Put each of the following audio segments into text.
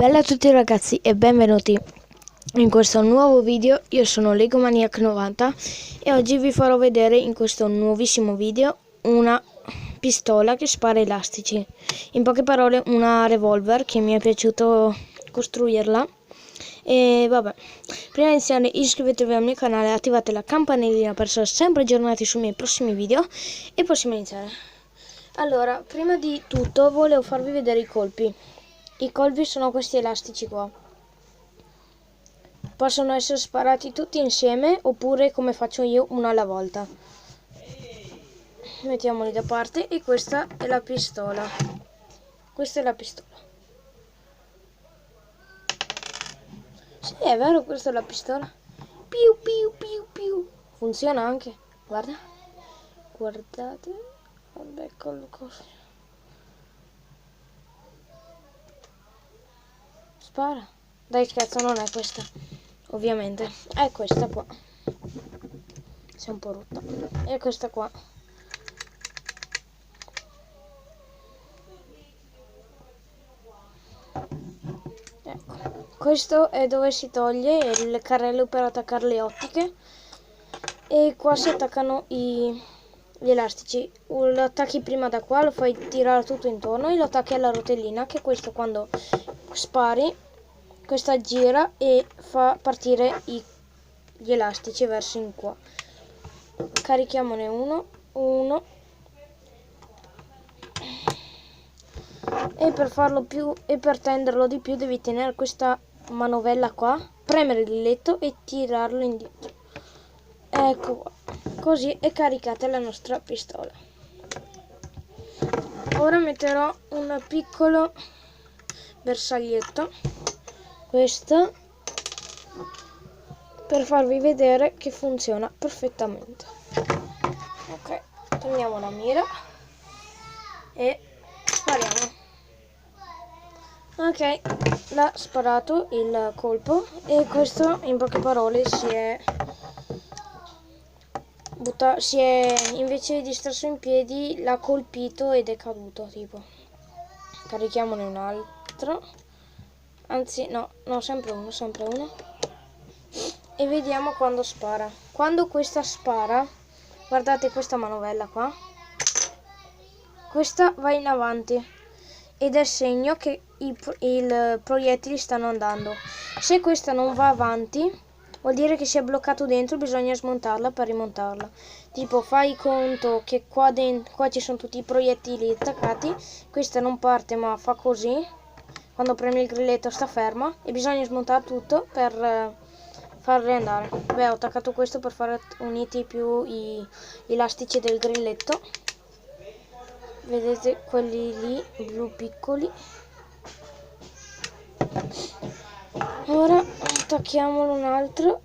Bella a tutti ragazzi e benvenuti in questo nuovo video. Io sono Legomaniac90 e oggi vi farò vedere in questo nuovissimo video una pistola che spara elastici. In poche parole una revolver che mi è piaciuto costruirla. E vabbè, prima di iniziare iscrivetevi al mio canale e attivate la campanellina per essere sempre aggiornati sui miei prossimi video e possiamo iniziare. Allora, prima di tutto volevo farvi vedere i colpi. I colpi sono questi elastici qua. Possono essere sparati tutti insieme oppure come faccio io, uno alla volta. Mettiamoli da parte e questa è la pistola. Questa è la pistola. Sì, è vero, questa è la pistola. Piu piu piu piu. Funziona anche. Guarda. Guardate. Vabbè, col coso. Spara. Dai scherzo, non è questa. Ovviamente. È questa qua. Si è un po' rotta. E questa qua. Ecco. Questo è dove si toglie il carrello per attaccare le ottiche. E qua si attaccano gli elastici. Lo attacchi prima da qua, lo fai tirare tutto intorno e lo attacchi alla rotellina, che questo quando spari questa gira e fa partire gli elastici verso in qua. Carichiamone uno e per farlo più e per tenderlo di più devi tenere questa manovella qua, premere il grilletto e tirarlo indietro. Ecco qua. Così è caricata la nostra pistola. Ora metterò un piccolo bersaglietto, questo, per farvi vedere che funziona perfettamente. Ok, prendiamo la mira e spariamo. Ok, l'ha sparato il colpo e questo in poche parole invece di stare su in piedi l'ha colpito ed è caduto, tipo. Carichiamone un altro, anzi no, sempre uno e vediamo quando spara. Quando questa spara, guardate questa manovella qua, questa va in avanti ed è segno che i proiettili stanno andando. Se questa non va avanti vuol dire che si è bloccato dentro, bisogna smontarla per rimontarla. Tipo, fai conto che qua ci sono tutti i proiettili attaccati, questa non parte ma fa così, quando premi il grilletto sta ferma e bisogna smontare tutto per farle andare. Beh, ho attaccato questo per fare uniti più gli elastici del grilletto. Vedete quelli lì, blu piccoli. Ora attacchiamolo un altro.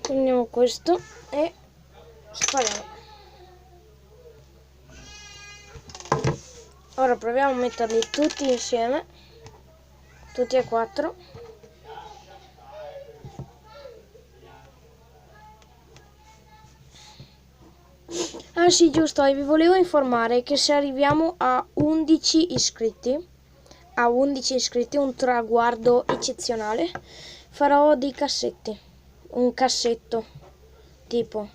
Prendiamo questo e spariamo. Ora proviamo a metterli tutti insieme, tutti e quattro. Ah sì, giusto, e vi volevo informare che se arriviamo a 11 iscritti, un traguardo eccezionale, farò dei cassetti, un cassetto, tipo,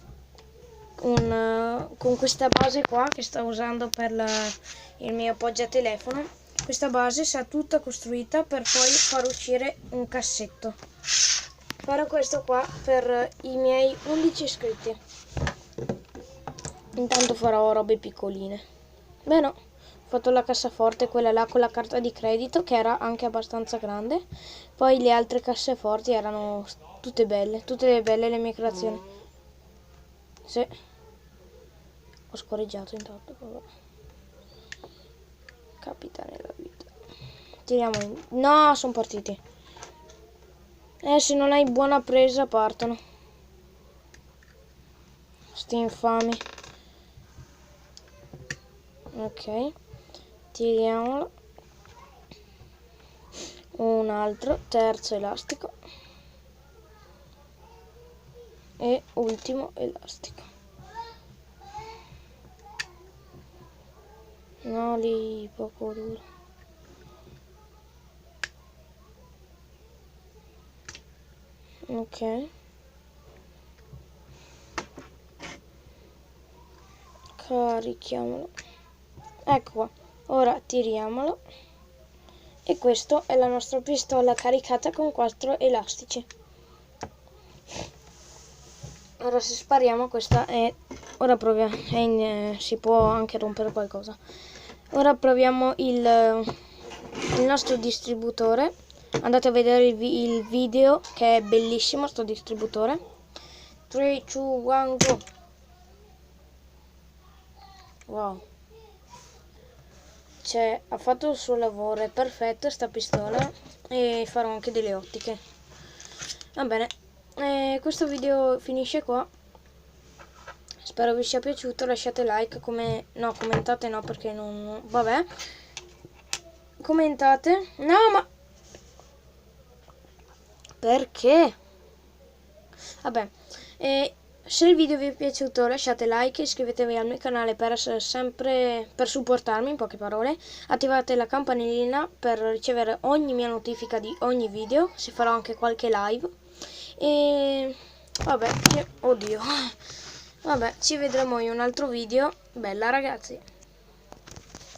con questa base qua che sto usando per il mio appoggiatelefono. Questa base sarà tutta costruita per poi far uscire un cassetto. Farò questo qua per i miei 11 iscritti. Intanto farò robe piccoline. Beh no, ho fatto la cassaforte, quella là con la carta di credito, che era anche abbastanza grande. Poi le altre casseforti erano tutte belle le mie creazioni. Sì. Ho scorreggiato intanto, vabbè. Capita nella vita. Tiriamo in... No, sono partiti. Se non hai buona presa partono. Sti infami. Ok, tiriamolo. Un altro, terzo elastico. E ultimo elastico. No, lì poco duro. Ok. Carichiamolo. Ecco qua. Ora tiriamolo. E questa è la nostra pistola caricata con 4 elastici. Ora se spariamo questa è... Ora proviamo... si può anche rompere qualcosa. Ora proviamo il nostro distributore. Andate a vedere il video che è bellissimo sto distributore. 3, 2, 1, go! Wow. Cioè, ha fatto il suo lavoro, è perfetta sta pistola e farò anche delle ottiche. Va bene, questo video finisce qua. Spero vi sia piaciuto, lasciate like, no, commentate no perché non... vabbè. Commentate. No, ma... perché? Vabbè, se il video vi è piaciuto lasciate like, iscrivetevi al mio canale per essere sempre, per supportarmi in poche parole, attivate la campanellina per ricevere ogni mia notifica di ogni video, se farò anche qualche live e vabbè, oddio, vabbè, ci vedremo in un altro video, bella ragazzi.